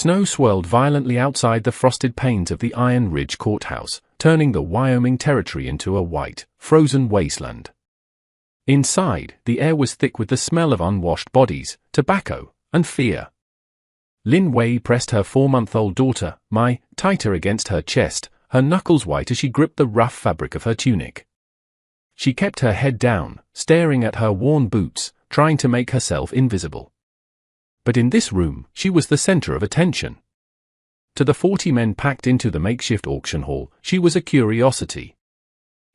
Snow swirled violently outside the frosted panes of the Iron Ridge Courthouse, turning the Wyoming Territory into a white, frozen wasteland. Inside, the air was thick with the smell of unwashed bodies, tobacco, and fear. Lin Wei pressed her 4-month-old daughter, Mai, tighter against her chest, her knuckles white as she gripped the rough fabric of her tunic. She kept her head down, staring at her worn boots, trying to make herself invisible. But in this room, she was the center of attention. To the 40 men packed into the makeshift auction hall, she was a curiosity.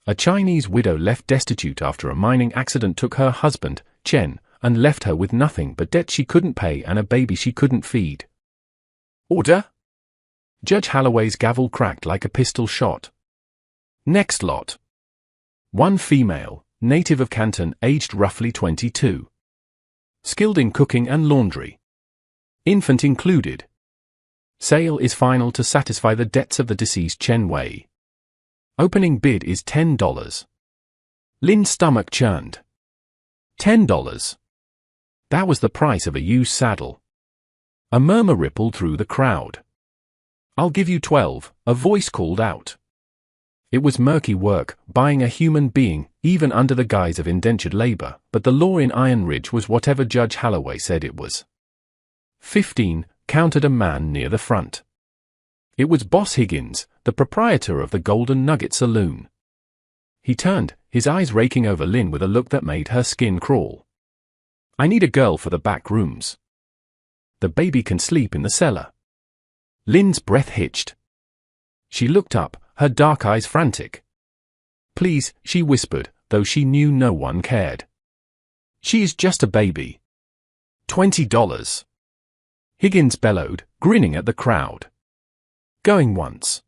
A Chinese widow left destitute after a mining accident took her husband, Chen, and left her with nothing but debt she couldn't pay and a baby she couldn't feed. Order? Judge Holloway's gavel cracked like a pistol shot. Next lot. One female, native of Canton, aged roughly 22. Skilled in cooking and laundry. Infant included. Sale is final to satisfy the debts of the deceased Chen Wei. Opening bid is $10. Lin's stomach churned. $10. That was the price of a used saddle. A murmur rippled through the crowd. I'll give you 12, a voice called out. It was murky work, buying a human being, even under the guise of indentured labor, but the law in Iron Ridge was whatever Judge Holloway said it was. 15, countered a man near the front. It was Boss Higgins, the proprietor of the Golden Nugget Saloon. He turned, his eyes raking over Lin with a look that made her skin crawl. I need a girl for the back rooms. The baby can sleep in the cellar. Lin's breath hitched. She looked up, her dark eyes frantic. Please, she whispered, though she knew no one cared. She is just a baby. $20. Higgins bellowed, grinning at the crowd. Going once.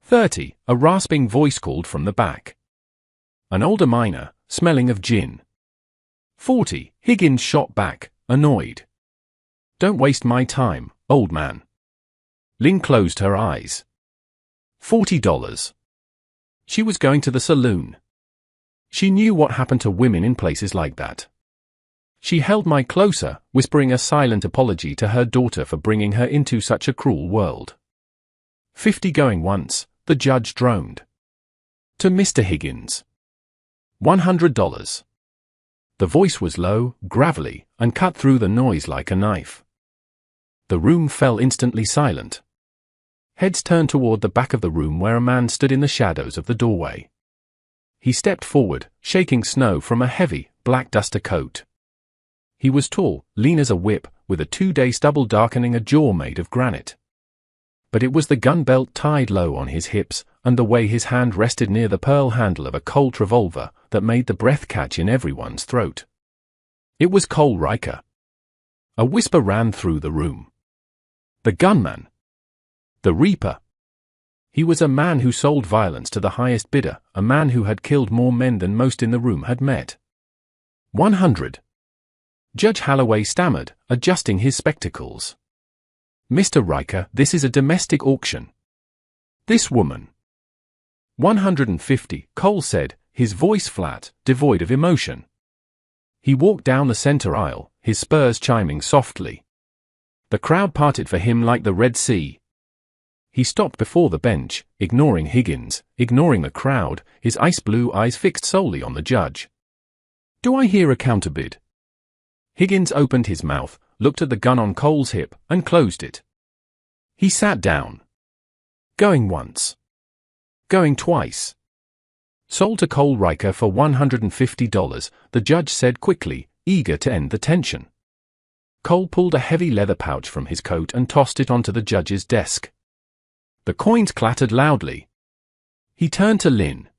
30, a rasping voice called from the back. An older miner, smelling of gin. 40, Higgins shot back, annoyed. Don't waste my time, old man. Lin closed her eyes. $40. She was going to the saloon. She knew what happened to women in places like that. She held Mai closer, whispering a silent apology to her daughter for bringing her into such a cruel world. 50 going once, the judge droned. To Mr. Higgins. $100. The voice was low, gravelly, and cut through the noise like a knife. The room fell instantly silent. Heads turned toward the back of the room where a man stood in the shadows of the doorway. He stepped forward, shaking snow from a heavy, black duster coat. He was tall, lean as a whip, with a 2-day stubble darkening a jaw made of granite. But it was the gun belt tied low on his hips, and the way his hand rested near the pearl handle of a Colt revolver, that made the breath catch in everyone's throat. It was Cole Riker. A whisper ran through the room. The gunman. The Reaper. He was a man who sold violence to the highest bidder, a man who had killed more men than most in the room had met. 100. Judge Holloway stammered, adjusting his spectacles. Mr. Riker, this is a domestic auction. This woman. 150, Cole said, his voice flat, devoid of emotion. He walked down the center aisle, his spurs chiming softly. The crowd parted for him like the Red Sea. He stopped before the bench, ignoring Higgins, ignoring the crowd, his ice-blue eyes fixed solely on the judge. Do I hear a counterbid? Higgins opened his mouth, looked at the gun on Cole's hip, and closed it. He sat down. Going once. Going twice. Sold to Cole Riker for $150, the judge said quickly, eager to end the tension. Cole pulled a heavy leather pouch from his coat and tossed it onto the judge's desk. The coins clattered loudly. He turned to Lin.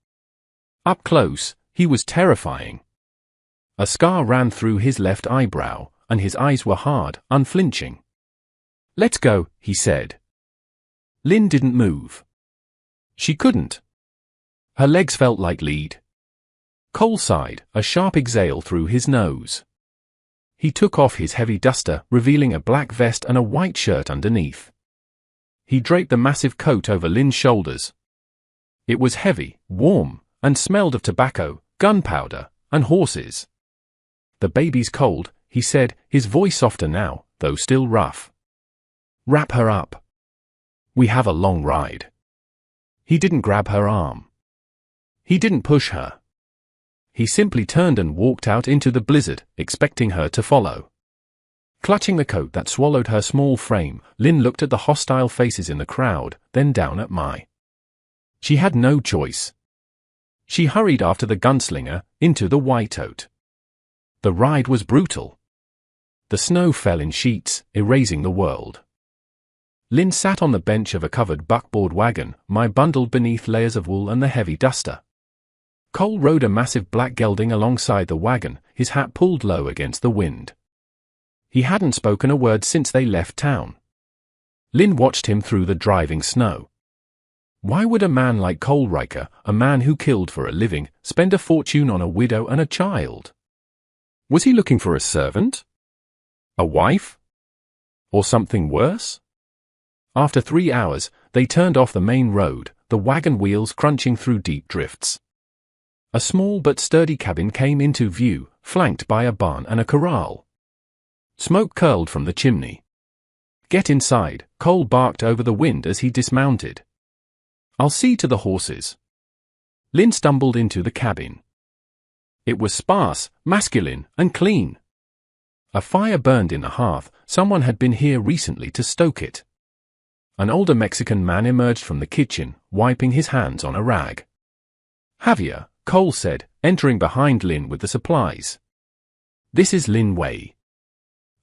Up close, he was terrifying. A scar ran through his left eyebrow, and his eyes were hard, unflinching. Let's go, he said. Lin didn't move. She couldn't. Her legs felt like lead. Cole sighed, a sharp exhale through his nose. He took off his heavy duster, revealing a black vest and a white shirt underneath. He draped the massive coat over Lin's shoulders. It was heavy, warm, and smelled of tobacco, gunpowder, and horses. The baby's cold, he said, his voice softer now, though still rough. Wrap her up. We have a long ride. He didn't grab her arm. He didn't push her. He simply turned and walked out into the blizzard, expecting her to follow. Clutching the coat that swallowed her small frame, Lynn looked at the hostile faces in the crowd, then down at Mai. She had no choice. She hurried after the gunslinger, into the whiteout. The ride was brutal. The snow fell in sheets, erasing the world. Lynn sat on the bench of a covered buckboard wagon, Mai bundled beneath layers of wool and the heavy duster. Cole rode a massive black gelding alongside the wagon, his hat pulled low against the wind. He hadn't spoken a word since they left town. Lynn watched him through the driving snow. Why would a man like Cole Riker, a man who killed for a living, spend a fortune on a widow and a child? Was he looking for a servant? A wife? Or something worse? After 3 hours, they turned off the main road, the wagon wheels crunching through deep drifts. A small but sturdy cabin came into view, flanked by a barn and a corral. Smoke curled from the chimney. "Get inside," Cole barked over the wind as he dismounted. "I'll see to the horses." Lynn stumbled into the cabin. It was sparse, masculine, and clean. A fire burned in the hearth. Someone had been here recently to stoke it. An older Mexican man emerged from the kitchen, wiping his hands on a rag. "Javier," Cole said, entering behind Lynn with the supplies. "This is Lin Wei.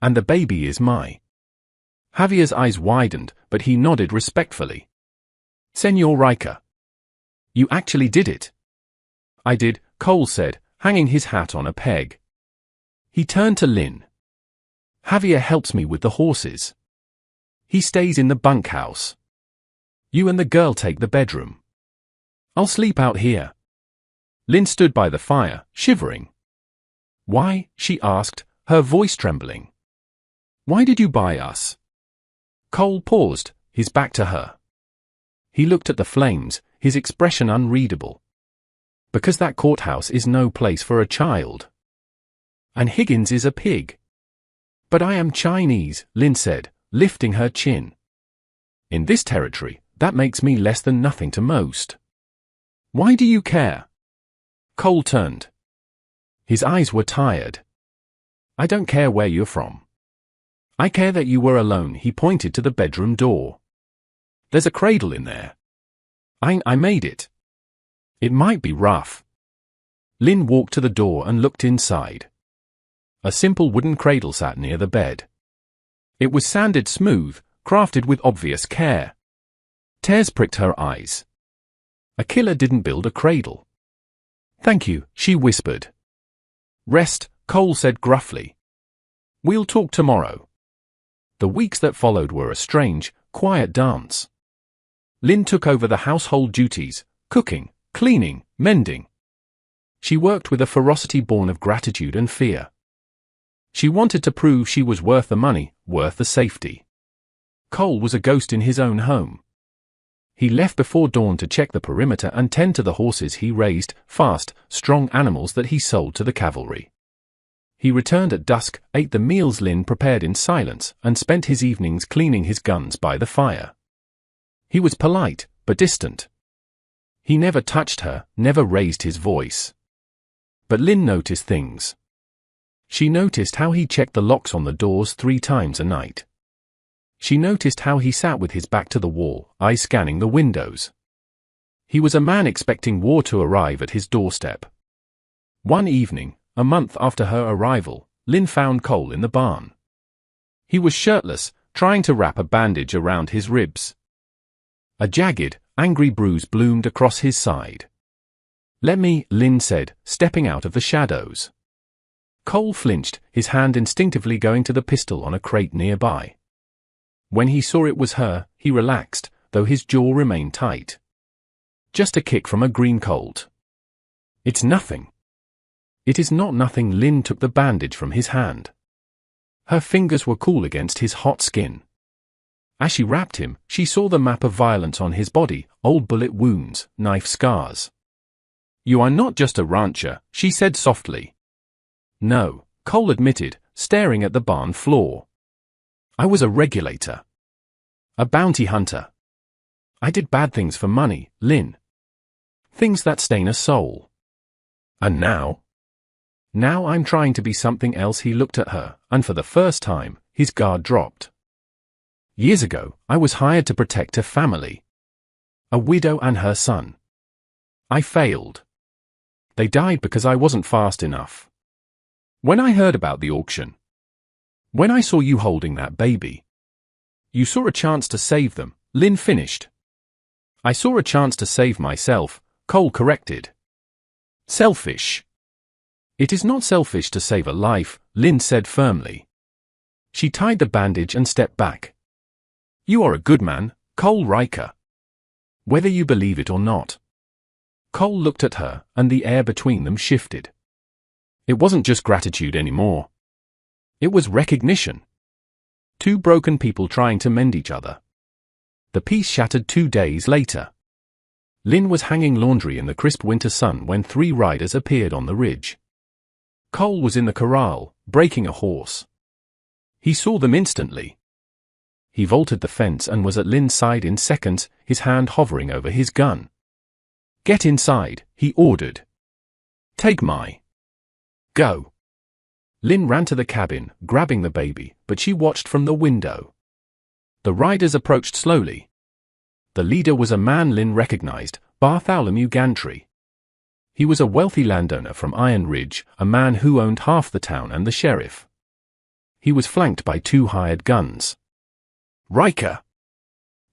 And the baby is Mai." Javier's eyes widened, but he nodded respectfully. "Senor Riker. You actually did it." "I did," Cole said, hanging his hat on a peg. He turned to Lynn. "Javier helps me with the horses. He stays in the bunkhouse. You and the girl take the bedroom. I'll sleep out here." Lynn stood by the fire, shivering. "Why?" she asked, her voice trembling. "Why did you buy us?" Cole paused, his back to her. He looked at the flames, his expression unreadable. "Because that courthouse is no place for a child. And Higgins is a pig." "But I am Chinese," Lynn said, lifting her chin. "In this territory, that makes me less than nothing to most. Why do you care?" Cole turned. His eyes were tired. "I don't care where you're from. I care that you were alone." He pointed to the bedroom door. "There's a cradle in there. I made it. It might be rough." Lynn walked to the door and looked inside. A simple wooden cradle sat near the bed. It was sanded smooth, crafted with obvious care. Tears pricked her eyes. A killer didn't build a cradle. "Thank you," she whispered. "Rest," Cole said gruffly. "We'll talk tomorrow." The weeks that followed were a strange, quiet dance. Lynn took over the household duties, cooking, cleaning, mending. She worked with a ferocity born of gratitude and fear. She wanted to prove she was worth the money, worth the safety. Cole was a ghost in his own home. He left before dawn to check the perimeter and tend to the horses he raised, fast, strong animals that he sold to the cavalry. He returned at dusk, ate the meals Lynn prepared in silence, and spent his evenings cleaning his guns by the fire. He was polite, but distant. He never touched her, never raised his voice. But Lynn noticed things. She noticed how he checked the locks on the doors 3 times a night. She noticed how he sat with his back to the wall, eyes scanning the windows. He was a man expecting war to arrive at his doorstep. One evening, a month after her arrival, Lynn found Cole in the barn. He was shirtless, trying to wrap a bandage around his ribs. A jagged, angry bruise bloomed across his side. "Let me," Lynn said, stepping out of the shadows. Cole flinched, his hand instinctively going to the pistol on a crate nearby. When he saw it was her, he relaxed, though his jaw remained tight. "Just a kick from a green colt." "It's nothing." "It is not nothing." Lynn took the bandage from his hand. Her fingers were cool against his hot skin. As she wrapped him, she saw the map of violence on his body, old bullet wounds, knife scars. "You are not just a rancher," she said softly. "No," Cole admitted, staring at the barn floor. "I was a regulator. a bounty hunter. I did bad things for money, Lynn. Things that stain a soul. And now? Now I'm trying to be something else." He looked at her, and for the first time, his guard dropped. "Years ago, I was hired to protect a family. A widow and her son. I failed. They died because I wasn't fast enough. When I heard about the auction, when I saw you holding that baby, you saw a chance to save them," Lynn finished. "I saw a chance to save myself," Cole corrected. "Selfish." "It is not selfish to save a life," Lynn said firmly. She tied the bandage and stepped back. "You are a good man, Cole Riker. Whether you believe it or not." Cole looked at her, and the air between them shifted. It wasn't just gratitude anymore. It was recognition. Two broken people trying to mend each other. The peace shattered 2 days later. Lynn was hanging laundry in the crisp winter sun when 3 riders appeared on the ridge. Cole was in the corral, breaking a horse. He saw them instantly. He vaulted the fence and was at Lynn's side in seconds, his hand hovering over his gun. "Get inside," he ordered. "Take my go." Lynn ran to the cabin, grabbing the baby, but she watched from the window. The riders approached slowly. The leader was a man Lynn recognized, Bartholomew Gantry. He was a wealthy landowner from Iron Ridge, a man who owned half the town and the sheriff. He was flanked by 2 hired guns. "Riker!"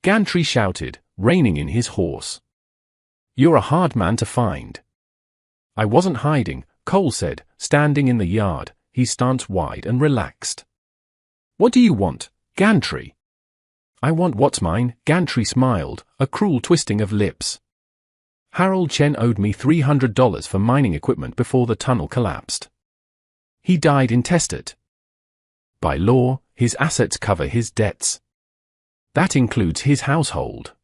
Gantry shouted, reining in his horse. "You're a hard man to find." "I wasn't hiding," Cole said, standing in the yard, his stance wide and relaxed. "What do you want, Gantry?" "I want what's mine," Gantry smiled, a cruel twisting of lips. "Harold Chen owed me $300 for mining equipment before the tunnel collapsed. He died intestate. By law, his assets cover his debts. That includes his household.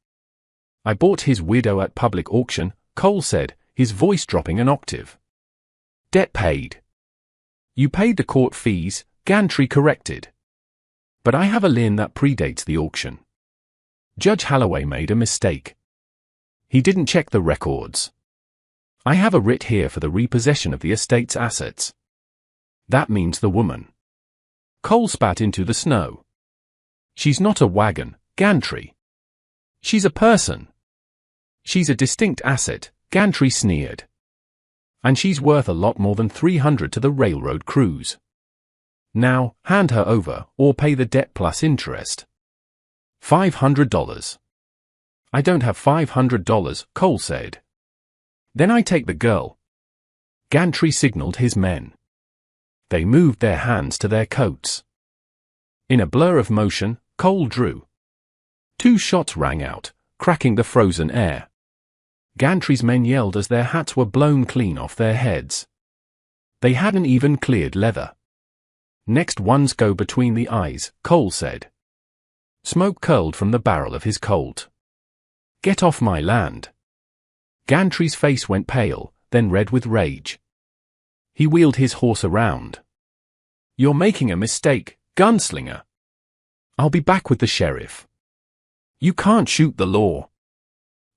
I bought his widow at public auction," Cole said, his voice dropping an octave. "Debt paid." "You paid the court fees," Gantry corrected. "But I have a lien that predates the auction. Judge Holloway made a mistake. He didn't check the records. I have a writ here for the repossession of the estate's assets. That means the woman." Cole spat into the snow. "She's not a wagon, Gantry. She's a person." "She's a distinct asset," Gantry sneered. "And she's worth a lot more than $300 to the railroad crews. Now, hand her over, or pay the debt plus interest." $500. "I don't have $500, Cole said. "Then I take the girl." Gantry signaled his men. They moved their hands to their coats. In a blur of motion, Cole drew. 2 shots rang out, cracking the frozen air. Gantry's men yelled as their hats were blown clean off their heads. They hadn't even cleared leather. "Next ones go between the eyes," Cole said. Smoke curled from the barrel of his Colt. "Get off my land." Gantry's face went pale, then red with rage. He wheeled his horse around. "You're making a mistake, Gunslinger. I'll be back with the sheriff. You can't shoot the law.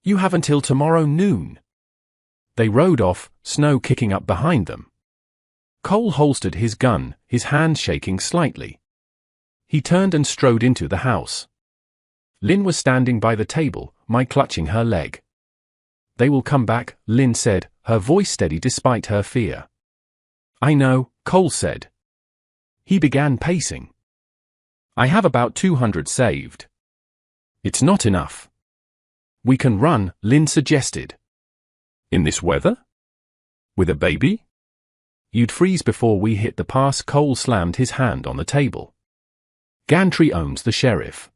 You have until tomorrow noon." They rode off, snow kicking up behind them. Cole holstered his gun, his hand shaking slightly. He turned and strode into the house. Lynn was standing by the table, Mike clutching her leg. "They will come back," Lynn said, her voice steady despite her fear. "I know," Cole said. He began pacing. "I have about 200 saved." "It's not enough." "We can run," Lynn suggested. "In this weather? With a baby?" "You'd freeze before we hit the pass." Cole slammed his hand on the table. "Gantry owns the sheriff.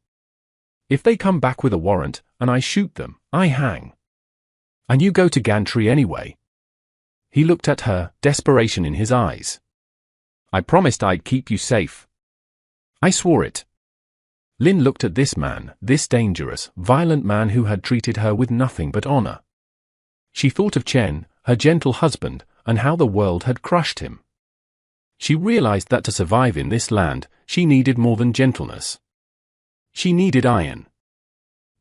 If they come back with a warrant, and I shoot them, I hang. And you go to Gantry anyway." He looked at her, desperation in his eyes. "I promised I'd keep you safe. I swore it." Lynn looked at this man, this dangerous, violent man who had treated her with nothing but honor. She thought of Chen, her gentle husband, and how the world had crushed him. She realized that to survive in this land, she needed more than gentleness. She needed iron.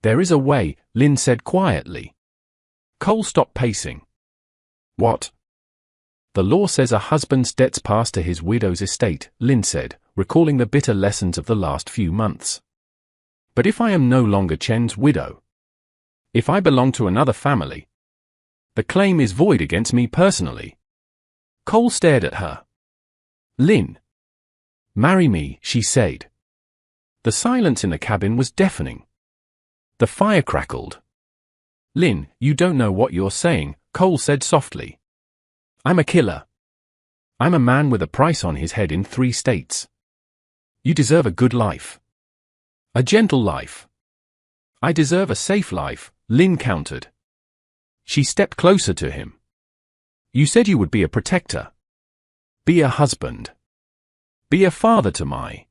There is a way, Lynn said quietly. Cole stopped pacing. What? The law says a husband's debts pass to his widow's estate, Lynn said, recalling the bitter lessons of the last few months. But if I am no longer Chen's widow? If I belong to another family? The claim is void against me personally. Cole stared at her. Lynn. Marry me, she said. The silence in the cabin was deafening. The fire crackled. Lynn, you don't know what you're saying, Cole said softly. I'm a killer. I'm a man with a price on his head in 3 states. You deserve a good life. A gentle life. I deserve a safe life, Lynn countered. She stepped closer to him. You said you would be a protector. Be a husband. Be a father to my.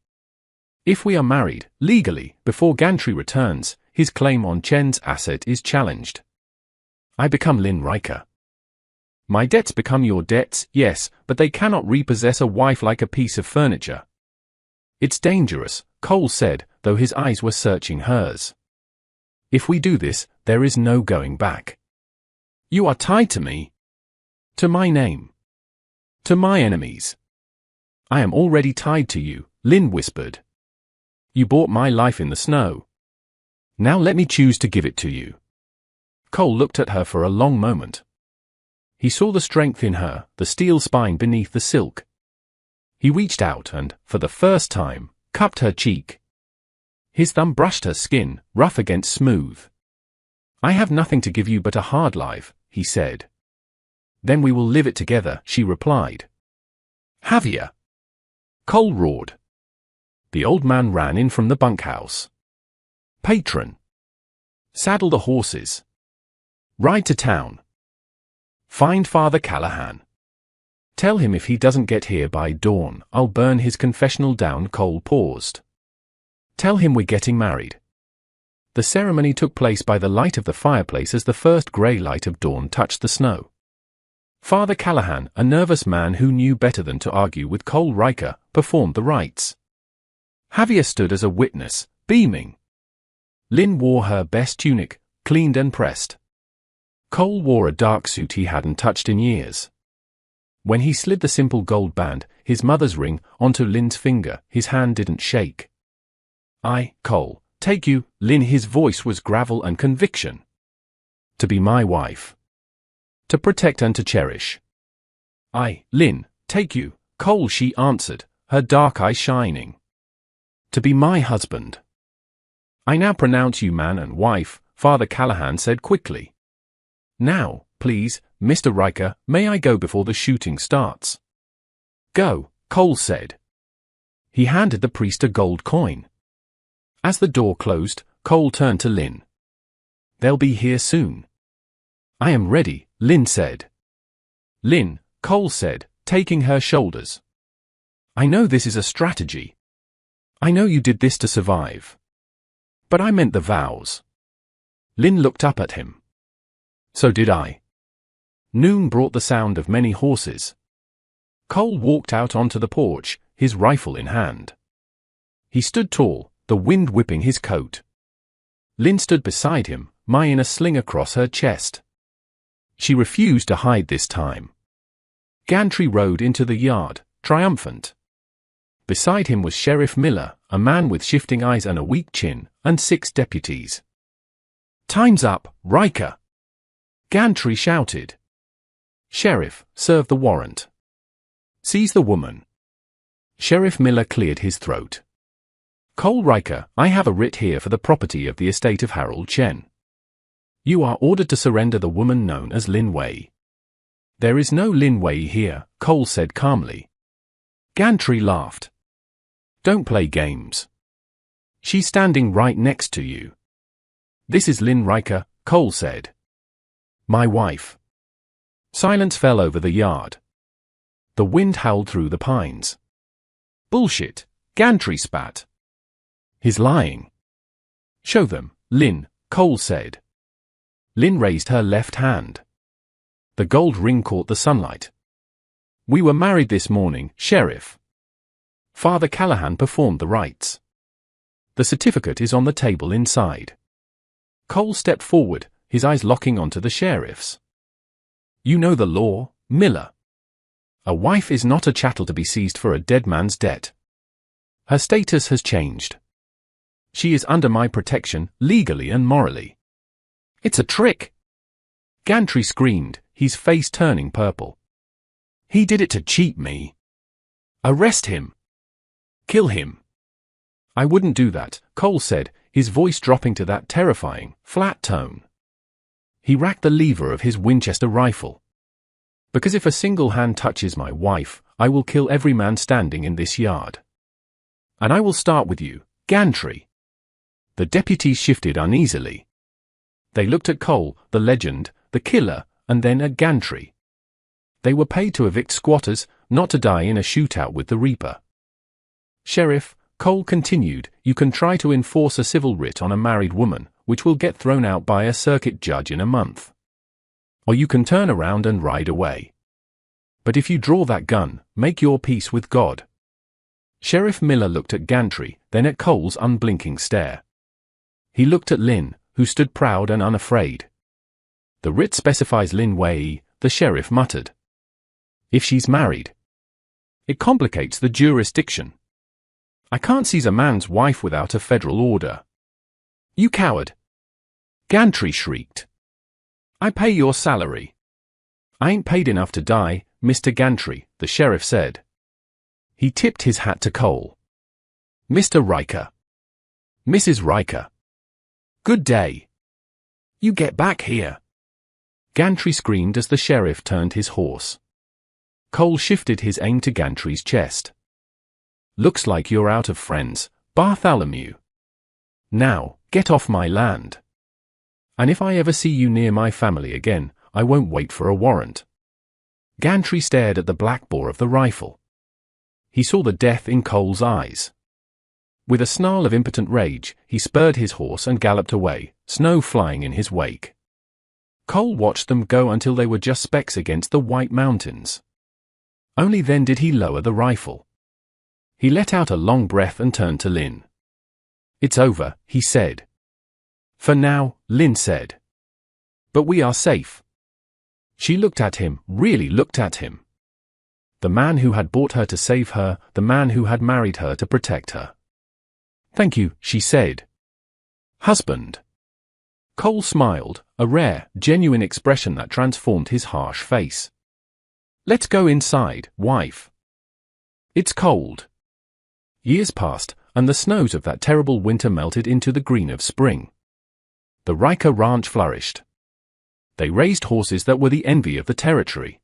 If we are married, legally, before Gantry returns, his claim on Chen's asset is challenged. I become Lynn Riker. My debts become your debts, yes, but they cannot repossess a wife like a piece of furniture. It's dangerous, Cole said, though his eyes were searching hers. If we do this, there is no going back. You are tied to me. To my name. To my enemies. I am already tied to you, Lynn whispered. You bought my life in the snow. Now let me choose to give it to you. Cole looked at her for a long moment. He saw the strength in her, the steel spine beneath the silk. He reached out and, for the first time, cupped her cheek. His thumb brushed her skin, rough against smooth. I have nothing to give you but a hard life, he said. Then we will live it together, she replied. Have ya? Cole roared. The old man ran in from the bunkhouse. Patron. Saddle the horses. Ride to town. Find Father Callahan. Tell him if he doesn't get here by dawn, I'll burn his confessional down. Cole paused. Tell him we're getting married. The ceremony took place by the light of the fireplace as the first grey light of dawn touched the snow. Father Callahan, a nervous man who knew better than to argue with Cole Riker, performed the rites. Javier stood as a witness, beaming. Lynn wore her best tunic, cleaned and pressed. Cole wore a dark suit he hadn't touched in years. When he slid the simple gold band, his mother's ring, onto Lynn's finger, his hand didn't shake. I, Cole, take you, Lynn. His voice was gravel and conviction. To be my wife. To protect and to cherish. I, Lynn, take you, Cole, she answered, her dark eyes shining. To be my husband. I now pronounce you man and wife, Father Callahan said quickly. Now, please, Mr. Riker, may I go before the shooting starts? Go, Cole said. He handed the priest a gold coin. As the door closed, Cole turned to Lynn. They'll be here soon. I am ready, Lynn said. Lynn, Cole said, taking her shoulders. I know this is a strategy. I know you did this to survive. But I meant the vows. Lynn looked up at him. So did I. Noon brought the sound of many horses. Cole walked out onto the porch, his rifle in hand. He stood tall, the wind whipping his coat. Lynn stood beside him, mine a sling across her chest. She refused to hide this time. Gantry rode into the yard, triumphant. Beside him was Sheriff Miller, a man with shifting eyes and a weak chin, and 6 deputies. Time's up, Riker! Gantry shouted. Sheriff, serve the warrant. Seize the woman. Sheriff Miller cleared his throat. Cole Riker, I have a writ here for the property of the estate of Harold Chen. You are ordered to surrender the woman known as Lin Wei. There is no Lin Wei here, Cole said calmly. Gantry laughed. Don't play games. She's standing right next to you. This is Lynn Riker, Cole said. My wife. Silence fell over the yard. The wind howled through the pines. Bullshit, Gantry spat. He's lying. Show them, Lynn, Cole said. Lynn raised her left hand. The gold ring caught the sunlight. We were married this morning, Sheriff. Father Callahan performed the rites. The certificate is on the table inside. Cole stepped forward, his eyes locking onto the sheriff's. You know the law, Miller. A wife is not a chattel to be seized for a dead man's debt. Her status has changed. She is under my protection, legally and morally. It's a trick! Gantry screamed, his face turning purple. He did it to cheat me. Arrest him. Kill him. I wouldn't do that, Cole said, his voice dropping to that terrifying, flat tone. He racked the lever of his Winchester rifle. Because if a single hand touches my wife, I will kill every man standing in this yard. And I will start with you, Gantry. The deputies shifted uneasily. They looked at Cole, the legend, the killer, and then at Gantry. They were paid to evict squatters, not to die in a shootout with the Reaper. Sheriff, Cole continued, you can try to enforce a civil writ on a married woman, which will get thrown out by a circuit judge in a month. Or you can turn around and ride away. But if you draw that gun, make your peace with God. Sheriff Miller looked at Gantry, then at Cole's unblinking stare. He looked at Lynn, who stood proud and unafraid. The writ specifies Lynn Way, the sheriff muttered. If she's married. It complicates the jurisdiction. I can't seize a man's wife without a federal order. You coward! Gantry shrieked. I pay your salary. I ain't paid enough to die, Mr. Gantry, the sheriff said. He tipped his hat to Cole. Mr. Riker. Mrs. Riker. Good day. You get back here. Gantry screamed as the sheriff turned his horse. Cole shifted his aim to Gantry's chest. Looks like you're out of friends, Bartholomew. Now, get off my land. And if I ever see you near my family again, I won't wait for a warrant. Gantry stared at the black bore of the rifle. He saw the death in Cole's eyes. With a snarl of impotent rage, he spurred his horse and galloped away, snow flying in his wake. Cole watched them go until they were just specks against the white mountains. Only then did he lower the rifle. He let out a long breath and turned to Lynn. It's over, he said. For now, Lynn said. But we are safe. She looked at him, really looked at him. The man who had bought her to save her, the man who had married her to protect her. Thank you, she said. Husband. Cole smiled, a rare, genuine expression that transformed his harsh face. Let's go inside, wife. It's cold. Years passed, and the snows of that terrible winter melted into the green of spring. The Riker ranch flourished. They raised horses that were the envy of the territory.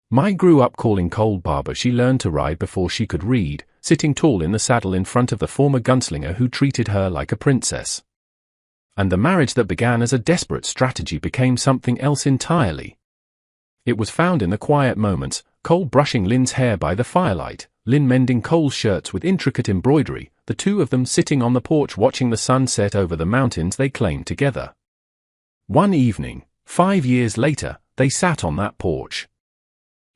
Mai grew up calling Cole Barber. She learned to ride before she could read, sitting tall in the saddle in front of the former gunslinger who treated her like a princess. And the marriage that began as a desperate strategy became something else entirely. It was found in the quiet moments, Cole brushing Lynn's hair by the firelight, Lynn mending Cole's shirts with intricate embroidery, the two of them sitting on the porch watching the sun set over the mountains they claimed together. One evening, 5 years later, they sat on that porch.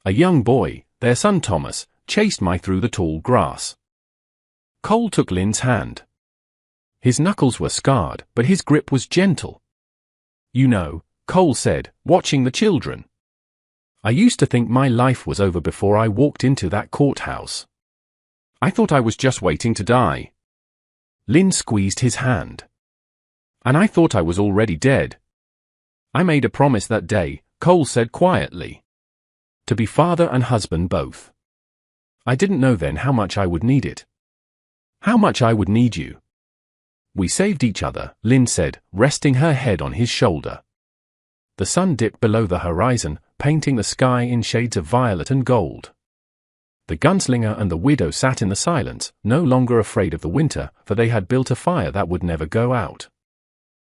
A young boy, their son Thomas, chased Mai through the tall grass. Cole took Lynn's hand. His knuckles were scarred, but his grip was gentle. You know, Cole said, watching the children. I used to think my life was over before I walked into that courthouse. I thought I was just waiting to die. Lynn squeezed his hand. And I thought I was already dead. I made a promise that day, Cole said quietly. To be father and husband both. I didn't know then how much I would need it. How much I would need you. We saved each other, Lynn said, resting her head on his shoulder. The sun dipped below the horizon, painting the sky in shades of violet and gold. The gunslinger and the widow sat in the silence, no longer afraid of the winter, for they had built a fire that would never go out.